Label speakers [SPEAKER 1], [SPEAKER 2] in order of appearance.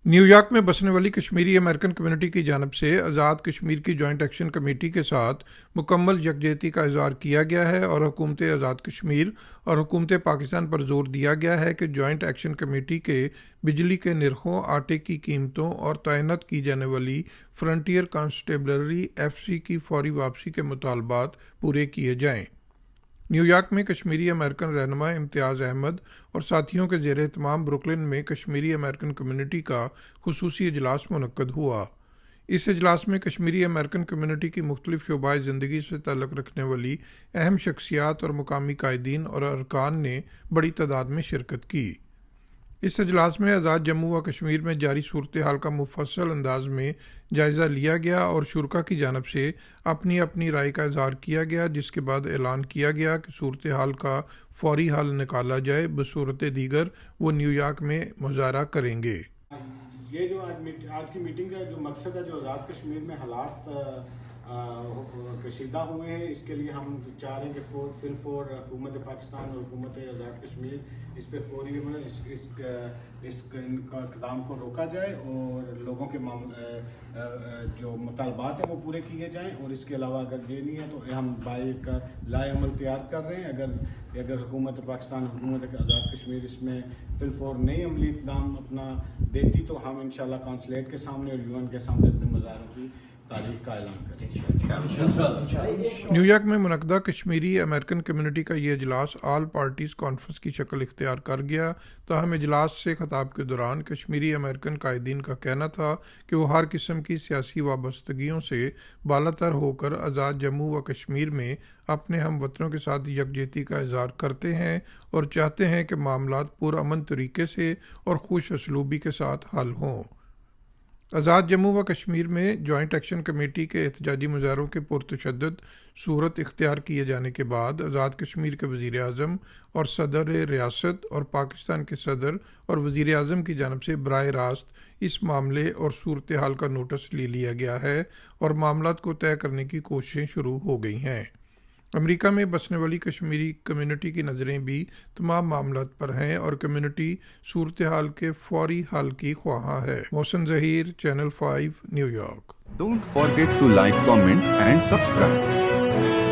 [SPEAKER 1] New York میں بسنے والی کشمیری امریکن کمیونٹی کی جانب سے آزاد کشمیر کی جوائنٹ ایکشن کمیٹی کے ساتھ مکمل یکجہتی کا اظہار کیا گیا ہے اور حکومت آزاد کشمیر اور حکومت پاکستان پر زور دیا گیا ہے کہ جوائنٹ ایکشن کمیٹی کے بجلی کے نرخوں، آٹے کی قیمتوں اور تعینات کی جانے والی فرنٹیئر کانسٹیبلری FCC کی فوری واپسی کے مطالبات پورے کیے جائیں۔ نیو یارک میں کشمیری امریکن رہنما امتیاز احمد اور ساتھیوں کے زیر اہتمام بروکلن میں کشمیری امریکن کمیونٹی کا خصوصی اجلاس منعقد ہوا۔ اس اجلاس میں کشمیری امریکن کمیونٹی کی مختلف شعبۂ زندگی سے تعلق رکھنے والی اہم شخصیات اور مقامی قائدین اور ارکان نے بڑی تعداد میں شرکت کی۔ اس اجلاس میں آزاد جموں و کشمیر میں جاری صورتحال کا مفصل انداز میں جائزہ لیا گیا اور شرکاء کی جانب سے اپنی اپنی رائے کا اظہار کیا گیا، جس کے بعد اعلان کیا گیا کہ صورتحال کا فوری حل نکالا جائے، بصورت دیگر وہ نیو یارک میں مظاہرہ کریں گے۔
[SPEAKER 2] یہ جو آج کی میٹنگ کا جو مقصد ہے، جو آزاد کشمیر میں حالات کشیدہ ہوئے ہیں، اس کے لیے ہم چاہ رہے ہیں کہ فی الفور حکومت پاکستان اور حکومت آزاد کشمیر اس پہ فوری اس اقدام کو روکا جائے اور لوگوں کے جو مطالبات ہیں وہ پورے کیے جائیں، اور اس کے علاوہ اگر یہ نہیں ہے تو ہم بائی لائے عمل تیار کر رہے ہیں۔ اگر حکومت پاکستان حکومت آزاد کشمیر اس میں فی الفور نئی عملی اقدام اپنا دیتی تو ہم انشاءاللہ کونسلیٹ کے سامنے اور UN کے سامنے اپنے مظاہروں کی تاریخ کا اعلان کریں۔
[SPEAKER 1] نیو یارک میں منعقدہ کشمیری امریکن کمیونٹی کا یہ اجلاس آل پارٹیز کانفرنس کی شکل اختیار کر گیا، تاہم اجلاس سے خطاب کے دوران کشمیری امریکن قائدین کا کہنا تھا کہ وہ ہر قسم کی سیاسی وابستگیوں سے بالاتر ہو کر آزاد جموں و کشمیر میں اپنے ہم وطنوں کے ساتھ یکجہتی کا اظہار کرتے ہیں اور چاہتے ہیں کہ معاملات پرامن طریقے سے اور خوش اسلوبی کے ساتھ حل ہوں۔ آزاد جموں و کشمیر میں جوائنٹ ایکشن کمیٹی کے احتجاجی مظاہروں کے پرتشدد صورت اختیار کیے جانے کے بعد آزاد کشمیر کے وزیر اعظم اور صدر ریاست اور پاکستان کے صدر اور وزیر اعظم کی جانب سے براہ راست اس معاملے اور صورتحال کا نوٹس لے لیا گیا ہے اور معاملات کو طے کرنے کی کوششیں شروع ہو گئی ہیں۔ امریکہ میں بسنے والی کشمیری کمیونٹی کی نظریں بھی تمام معاملات پر ہیں اور کمیونٹی صورتحال کے فوری حل کی خواہاں ہے۔ Mohsin Zaheer, channel 5، New York.
[SPEAKER 3] Don't forget to like, comment and subscribe.